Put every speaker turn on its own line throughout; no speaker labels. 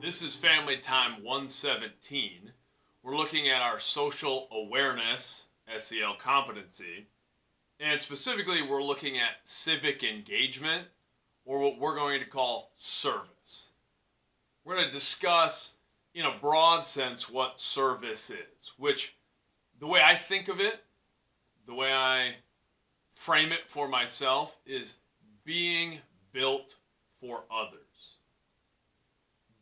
This is Family Time 117. We're looking at our social awareness, SEL competency, and specifically we're looking at civic engagement, or what we're going to call service. We're going to discuss in a broad sense what service is, which the way I think of it, the way I frame it for myself is being built for others.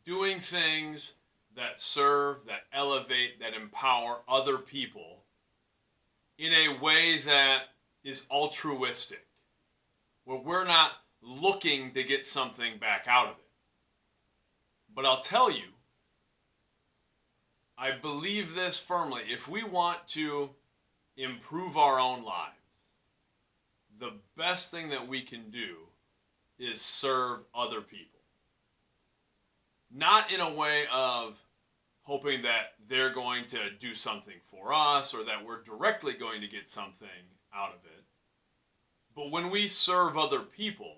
Doing things that serve, that elevate, that empower other people in a way that is altruistic, where we're not looking to get something back out of it. But I'll tell you, I believe this firmly. If we want to improve our own lives, the best thing that we can do is serve other people. Not in a way of hoping that they're going to do something for us or that we're directly going to get something out of it. But when we serve other people,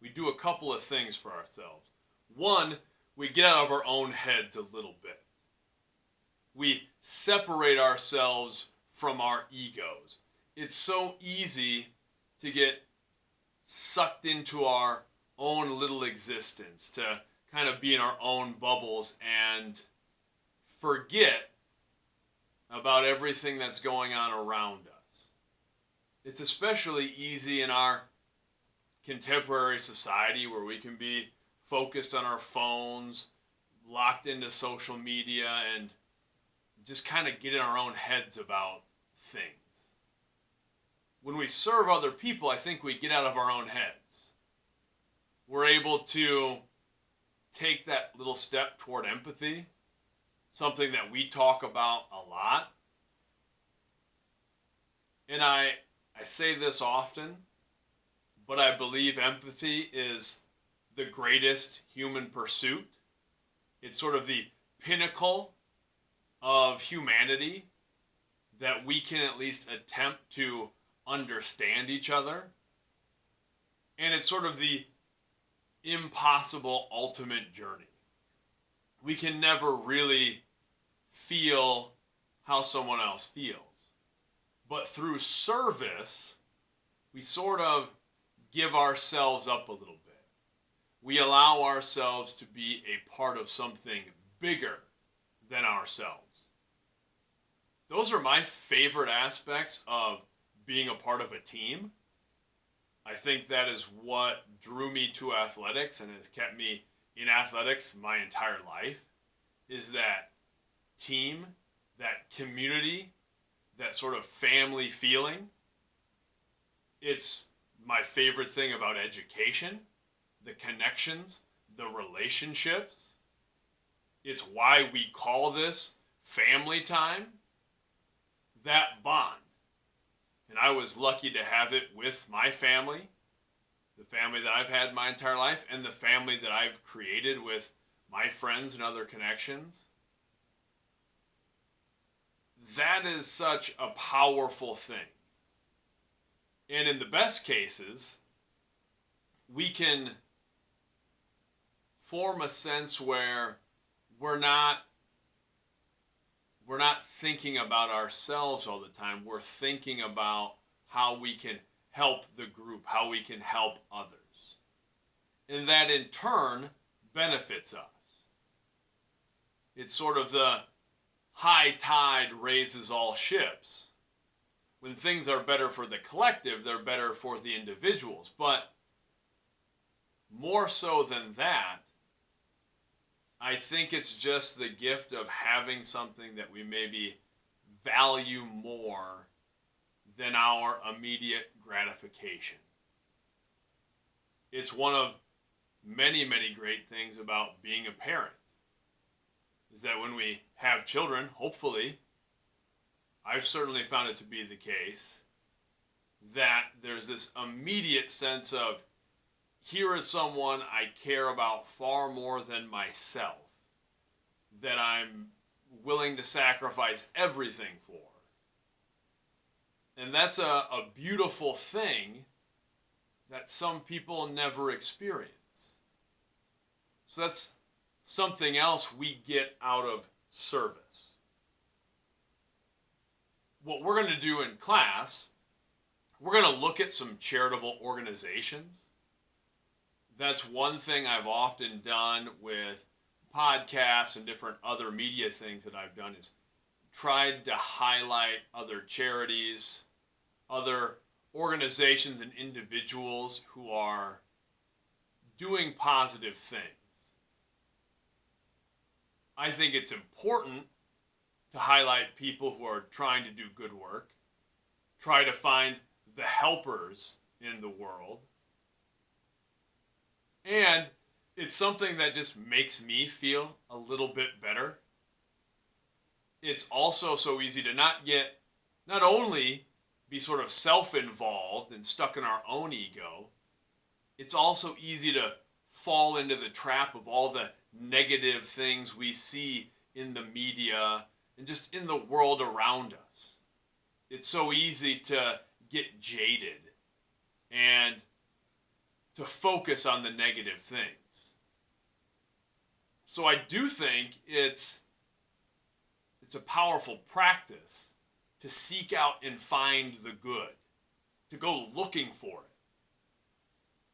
we do a couple of things for ourselves. One, we get out of our own heads a little bit. We separate ourselves from our egos. It's so easy to get sucked into our own little existence, to kind of be in our own bubbles and forget about everything that's going on around us. It's especially easy in our contemporary society where we can be focused on our phones, locked into social media, and just kind of get in our own heads about things. When we serve other people, I think we get out of our own heads. We're able to take that little step toward empathy, something that we talk about a lot. And I say this often, but I believe empathy is the greatest human pursuit. It's sort of the pinnacle of humanity, that we can at least attempt to understand each other. And it's sort of the impossible ultimate journey. We can never really feel how someone else feels. But through service, we sort of give ourselves up a little bit. We allow ourselves to be a part of something bigger than ourselves. Those are my favorite aspects of being a part of a team. I think that is what drew me to athletics and has kept me in athletics my entire life, is that team, that community, that sort of family feeling. It's my favorite thing about education, the connections, the relationships. It's why we call this family time, that bond. And I was lucky to have it with my family, the family that I've had my entire life, and the family that I've created with my friends and other connections. That is such a powerful thing. And in the best cases, we can form a sense where we're not thinking about ourselves all the time. We're thinking about how we can help the group, how we can help others. And that in turn benefits us. It's sort of the high tide raises all ships. When things are better for the collective, they're better for the individuals. But more so than that, I think it's just the gift of having something that we maybe value more than our immediate gratification. It's one of many, many great things about being a parent, is that when we have children, hopefully, I've certainly found it to be the case, that there's this immediate sense of, here is someone I care about far more than myself, that I'm willing to sacrifice everything for. And that's a beautiful thing that some people never experience. So that's something else we get out of service. What we're going to do in class, we're going to look at some charitable organizations. That's one thing I've often done with podcasts and different other media things that I've done, is tried to highlight other charities, other organizations and individuals who are doing positive things. I think it's important to highlight people who are trying to do good work, try to find the helpers in the world, and it's something that just makes me feel a little bit better. It's also so easy to not only be sort of self-involved and stuck in our own ego, it's also easy to fall into the trap of all the negative things we see in the media and just in the world around us. It's so easy to get jaded and to focus on the negative things. So I do think it's a powerful practice to seek out and find the good, to go looking for it.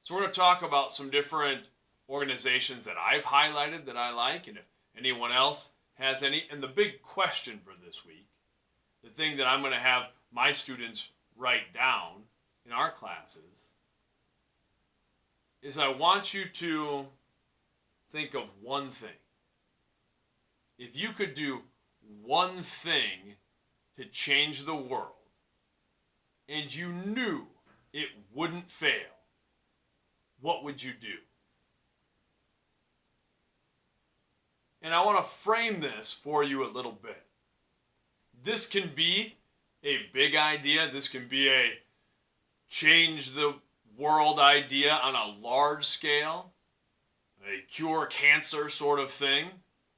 So we're going to talk about some different organizations that I've highlighted that I like, and if anyone else has any. And the big question for this week, the thing that I'm going to have my students write down in our classes, is I want you to think of one thing. If you could do one thing to change the world, and you knew it wouldn't fail, what would you do? And I want to frame this for you a little bit. This can be a big idea. This can be a change the world idea on a large scale, a cure cancer sort of thing.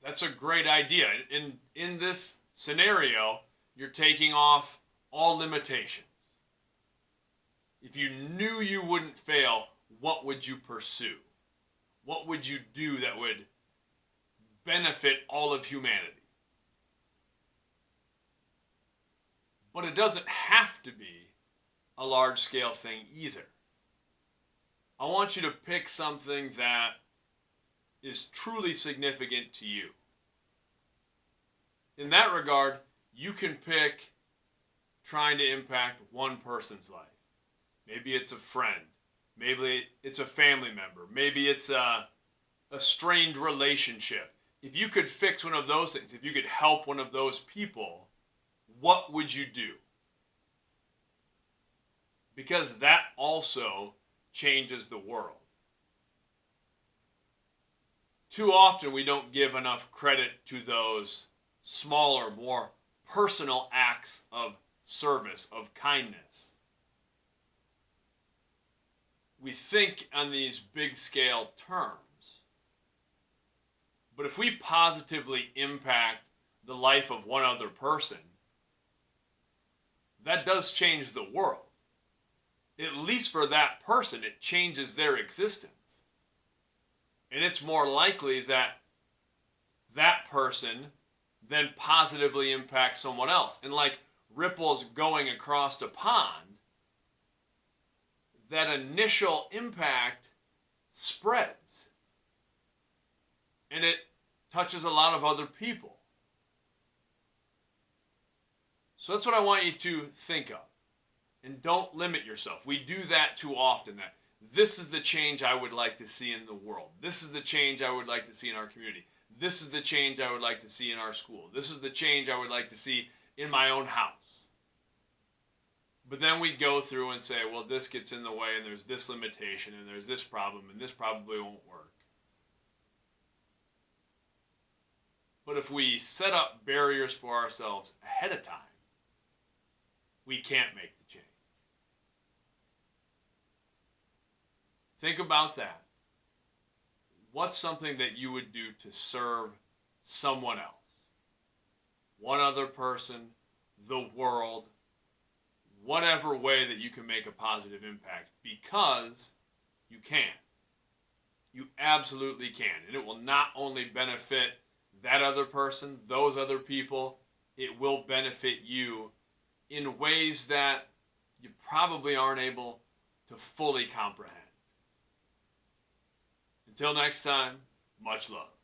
That's a great idea. In this scenario, you're taking off all limitations. If you knew you wouldn't fail, what would you pursue? What would you do that would benefit all of humanity? But it doesn't have to be a large-scale thing either. I want you to pick something that is truly significant to you. In that regard, you can pick trying to impact one person's life. Maybe it's a friend. Maybe it's a family member. Maybe it's a strained relationship. If you could fix one of those things, if you could help one of those people, what would you do? Because that also changes the world. Too often we don't give enough credit to those smaller, more personal acts of service, of kindness. We think on these big scale terms. But if we positively impact the life of one other person, that does change the world. At least for that person, it changes their existence. And it's more likely that that person then positively impacts someone else. And like ripples going across a pond, that initial impact spreads. And it touches a lot of other people. So that's what I want you to think of. And don't limit yourself. We do that too often. That this is the change I would like to see in the world. This is the change I would like to see in our community. This is the change I would like to see in our school. This is the change I would like to see in my own house. But then we go through and say, well, this gets in the way, and there's this limitation, and there's this problem, and this probably won't work. But if we set up barriers for ourselves ahead of time, we can't make the change. Think about that. What's something that you would do to serve someone else? One other person, the world, whatever way that you can make a positive impact, because you can. You absolutely can. And it will not only benefit that other person, those other people, it will benefit you in ways that you probably aren't able to fully comprehend. Until next time, much love.